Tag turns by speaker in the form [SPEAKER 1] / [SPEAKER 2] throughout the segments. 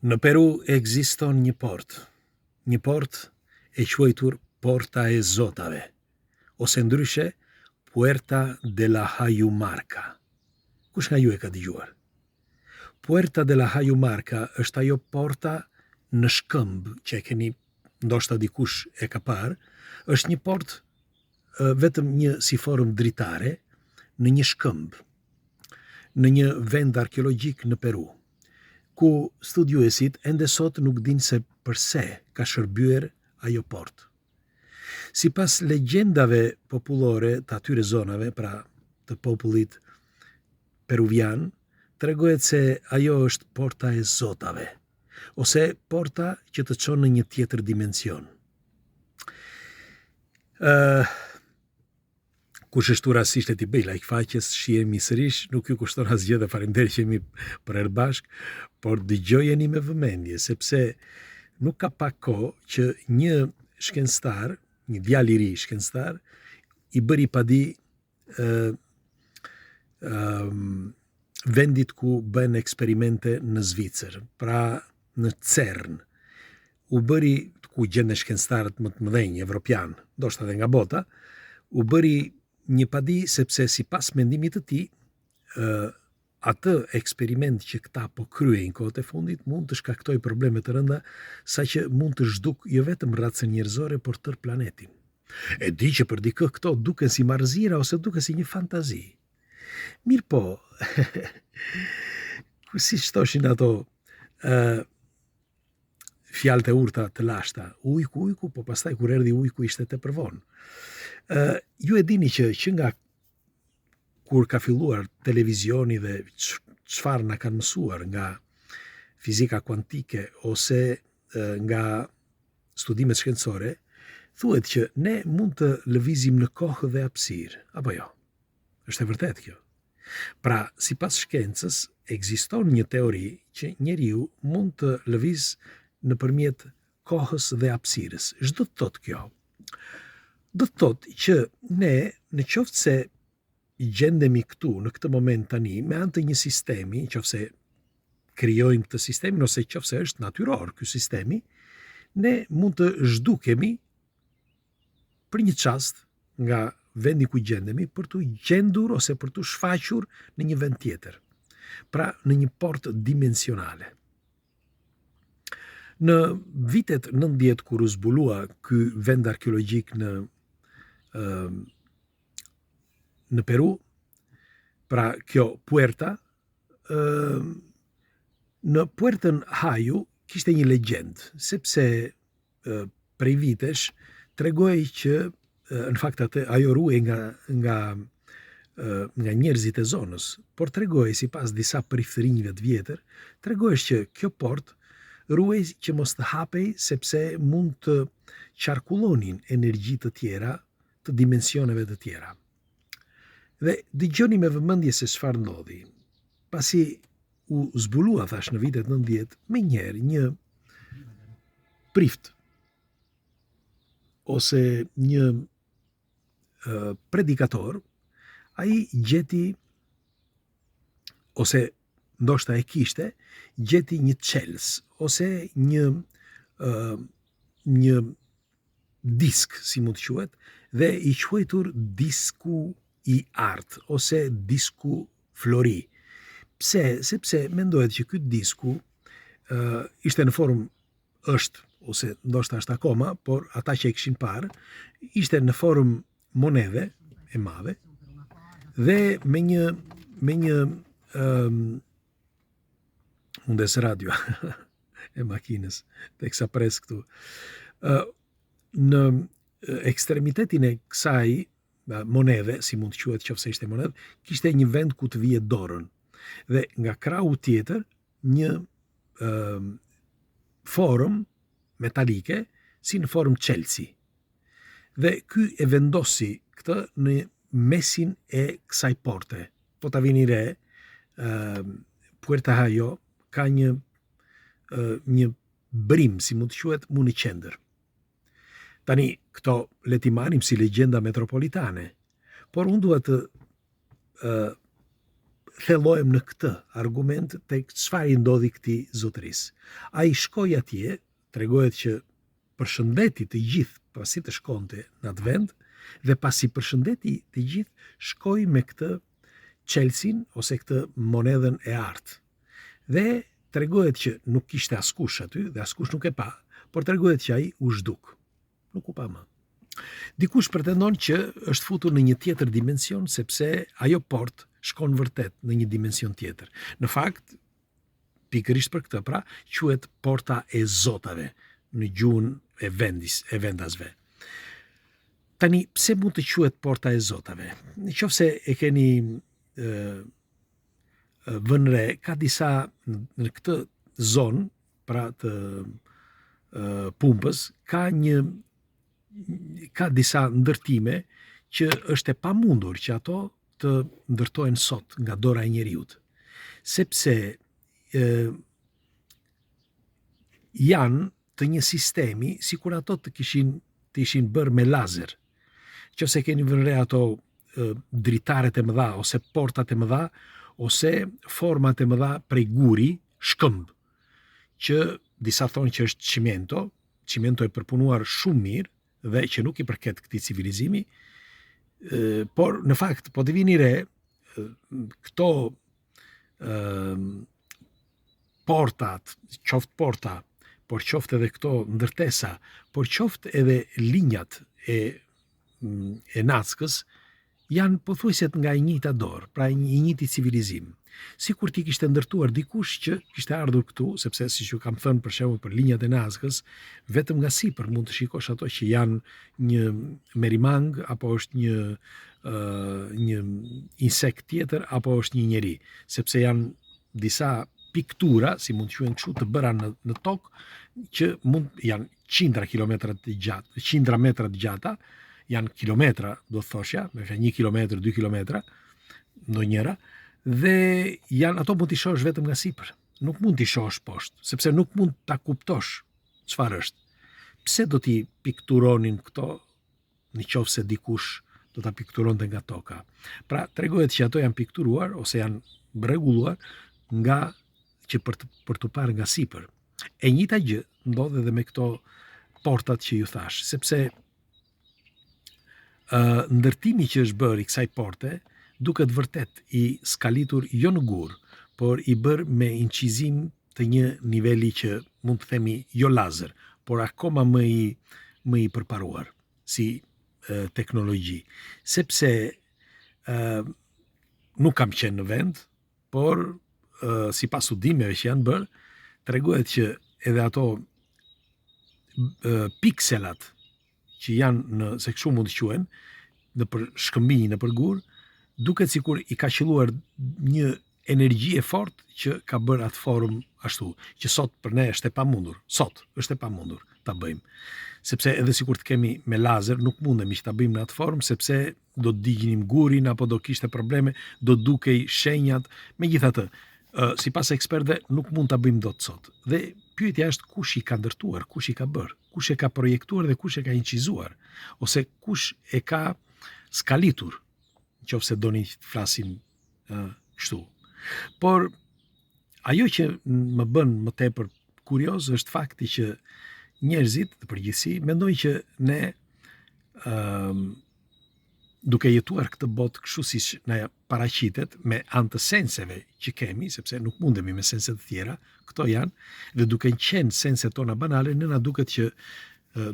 [SPEAKER 1] Në Peru ekziston një port e quajtur Porta e Zotave, ose ndryshe Puerta de la Hayumarca. Kush nga ju e ka dëgjuar? Puerta de la Hayumarca është ajo porta në shkëmb që e keni ndoshta dikush e ka parë, është një port vetëm një si formë dritare në një shkëmb, në një vend arkeologjik në Peru, ku studiuesit ende sot nuk dinë se përse ka shërbyer ajo port. Sipas legjendave popullore të atyre zonave, pra të popullit peruvian, tregohet se ajo është porta e zotave, ose porta që të çon në një tjetër dimension. Kush është rastisht e t'i bëj like faqes, shihemi sërish, nuk ju kushton asgjë dhe faleminderit që jemi për herë bashk, por dëgjojeni me vëmendje, sepse nuk ka pak kohë që një shkencëtar, një djalë i ri shkencëtar, i bëri padi vendit ku bën eksperimente në Zvicër, pra në CERN. U bëri, ku gjenden shkencëtarët më të mëdhenj evropian, ndoshta edhe nga bota, u bëri një padi sepse sipas mendimit të tij, atë eksperiment që këta po kryejnë kohët e fundit mund të shkaktoj probleme të rënda, saqë mund të zhduk jo vetëm racën njerëzore, por tërë planetin. E di që për dikë këto duken si marrëzira ose duken si një fantazi. Mirë po, si thoshin ato fjalët e urta të lashta, ujku, po pastaj kur erdhi ujku ishte tepër vonë. Ju e dini që nga kur ka filluar televizioni dhe çfarë na kanë mësuar nga fizika kuantike ose nga studimet shkencore, thuhet që ne mund të lëvizim në kohë dhe hapësirë, apo jo? Është e vërtetë kjo? Pra, sipas shkencës, ekziston një teori që njeriu mund të lëviz nëpërmjet kohës dhe hapësirës. Ç'do të thotë kjo? Do të thotë që ne, në qoftë se i gjendemi këtu në këtë moment tani me anë të një sistemi, nëse krijojmë këtë sistemin ose nëse është natyror ky sistemi, ne mund të zhdukemi për një çast nga vendi ku gjendemi për të gjendur ose për të shfaqur në një vend tjetër. Pra në një port dimensionale. Në vitet 90 kur u zbulua ky vend arkeologjik në Peru, pra kjo puerta, në puertën Hayu kishte një legjend, sepse prej vitesh tregohej që në fakt ajo ruhej nga njerëzit e zonës, por tregohej sipas disa prifërinjve të vjetër, tregohej që kjo port ruhej që mos të hapej sepse mund të qarkullonin energji të tjera të dimensioneve të tjera. Dhe dëgjoni me vëmendje se çfarë ndodhi. Pasi u zbulua thash në vitet 90, me njerë një prift ose një predikator, ai gjeti, ose ndoshta e kishte, gjeti një çelës ose një disk, si mund të quhet, dhe i quajtur disku i art ose disku flori. Pse? Sepse mendohet që ky disku ishte në formë, ose ndoshta është akoma, por ata që e kishin parë, ishte në formë monedhe e madhe dhe me një mundes radio e makinës, teksa pres këtu. Në ekstremitetin e kësaj monedhe, si mund të quhet nëse ishte monedhë, kishte një vend ku të vije dorën. Dhe nga krahu tjetër një formë metalike si në formë çelësi. Dhe ky e vendosi këtë në mesin e kësaj porte. Po ta vini re, Puerta Hayo ka një brim, si mund të quhet, mu në qendër. Tani, këto le t'i marrim si legjenda metropolitane, por unë dua të thellohem në këtë argument tek çfarë i ndodhi këtij zotërisë. Ai shkoi atje, tregohet që përshëndeti të gjithë pasi të shkonte në atë vend dhe pasi përshëndeti të gjithë, shkoi me këtë Chelsea ose këtë monedhën e artë. Dhe tregohet që nuk kishte askush aty dhe askush nuk e pa, por tregohet që ai u zhduk. Nuk u pa më. Dikush pretendon që është futur në një tjetër dimension sepse ajo port shkon vërtet në një dimension tjetër. Në fakt, pikërisht për këtë pra, quhet porta e zotave në gjuhën e vendasve. Tani, pse mund të quhet porta e zotave? Nëse e keni vënë re, ka disa në këtë zonë, pra të pumpës, ka disa ndërtime që është e pamundur që ato të ndërtohen sot nga dora e njeriut. Sepse janë të një sistemi sikur ato të ishin bërë me lazer. Nëse keni vënë re ato dritaret e mëdha ose portat e mëdha ose format e mëdha prej guri, shkëmb, që disa thonë që është çimento e përpunuar shumë mirë dhe që nuk i përket këtij civilizimi, por në fakt po të vini re këto portat, qoftë porta, por qoftë edhe këto ndërtesa, por qoftë edhe linjat e Nackës, janë pothuajse nga i njëjta dorë, pra i njëjti civilizim. Sikur ti kishte ndërtuar dikush që kishte ardhur këtu, sepse siç ju kam thënë për shembull për linjat e Nackës, vetëm nga sipër mund të shikosh ato që janë një merimang apo është një insekt tjetër apo është një njeri, sepse janë disa piktura, si mund të quhen kështu, të bëra në tokë, që janë qindra kilometra të gjatë, qindra metra të gjata, janë kilometra, do të thoshja, me 1 kilometër, 2 kilometra, ndonjëra, dhe ato mund t'i shohësh vetëm nga sipër. Nuk mund t'i shohësh poshtë, sepse nuk mund ta kuptosh çfarë është. Pse do t'i pikturonin këto, nëse dikush do ta pikturonte nga toka? Pra, tregohet që ato janë pikturuar ose janë rregulluar që për të parë nga sipër. E njëjta gjë ndodh edhe me këto portat që ju thash, sepse ndërtimi që është bërë i kësaj porte duket vërtet i skalitur jo në gur, por i bërë me incizim të një niveli që mund të themi jo lazer, por akoma më i përparuar si teknologji. Sepse nuk kam qenë në vend, por sipas studimeve që janë bërë, tregohet që edhe ato pikselat që janë se kështu mund të quhen, në për shkëmbinj, në për gur, duket sikur i ka qelluar një energji e fortë që ka bërë atë formë ashtu, që sot për ne është e pamundur. Sot është e pamundur ta bëjmë. Sepse edhe sikur të kemi me lazer, nuk mundemi që ta bëjmë në atë formë, sepse do të digjinim gurin apo do kishte probleme, do dukej shenjat, megjithatë, sipas ekspertëve nuk mund ta bëjmë dot sot. Dhe pyetja është kush i ka ndërtuar, kush i ka bërë, kush e ka projektuar dhe kush e ka incizuar, ose kush e ka skalitur, nëse doni të flasim kështu. Por ajo që më bën më tepër kurioz është fakti që njerëzit në përgjithësi mendojnë që ne duke jetuar këtë botë kështu siç na paraqitet me anë të senseve që kemi, sepse nuk mundemi me sense të tjera, këto janë, dhe duke qenë senset tona banale, ne na duket që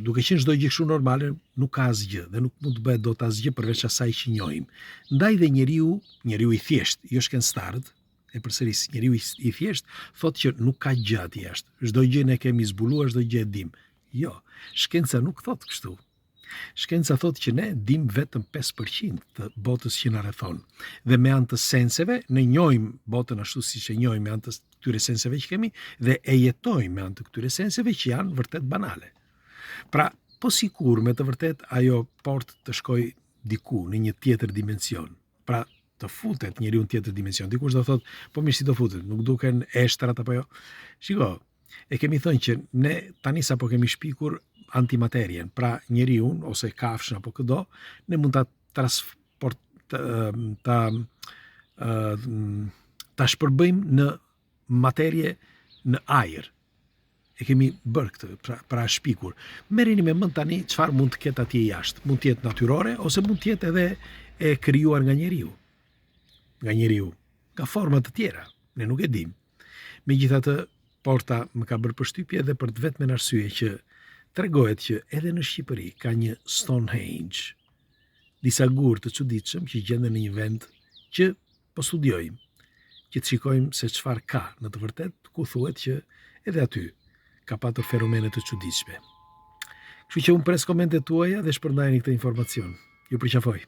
[SPEAKER 1] duke qenë çdo gjë kështu normale, nuk ka asgjë dhe nuk mund të bëhet dot asgjë përveç asaj që njohim. Ndaj dhe njeriu i thjesht, jo shkencëtarët, e përsëris, njeriu i thjesht thotë që nuk ka gjë aty jashtë. Çdo gjë ne kemi zbuluar, çdo gjë e dim. Jo, shkenca nuk thotë kështu. Shkenca thotë që ne dim vetëm 5% të botës që na rrethon. Dhe me anë të senseve ne njohim botën ashtu siç e njohim me anë të këtyre senseve që kemi dhe e jetojmë me anë të këtyre senseve që janë vërtet banale. Pra, po sikur me të vërtet ajo port të shkoj diku në një tjetër dimension. Pra, të futet njeriu në tjetër dimension. Dikush do thotë, po mirë si do futet, nuk duken eshtrat apo jo. Shiko, e kemi thënë që ne tani sapo kemi shpikur antimaterien, pra njeriu ose kafshën apo këdo, ne mund ta ta shpërbëjmë në materje në ajër. E kemi bërë këtë, pra shpikur. Merrini me mend tani çfarë mund të ketë atje jashtë. Mund të jetë natyrore ose mund të jetë edhe e krijuar nga njeriu. Nga forma të tjera, ne nuk e dim. Megjithatë, Porta më ka bërë përshtypje edhe për të vetmen arsye që tregohet që edhe në Shqipëri ka një Stonehenge, disa gur të çuditshëm që gjenden në një vend që po studiojmë, që të shikojmë se çfarë ka në të vërtetë, ku thuhet që edhe aty ka patur fenomene të çuditshme. Kështu që unë pres komentet tuaja dhe shpërndajeni këtë informacion. Ju përqafoj.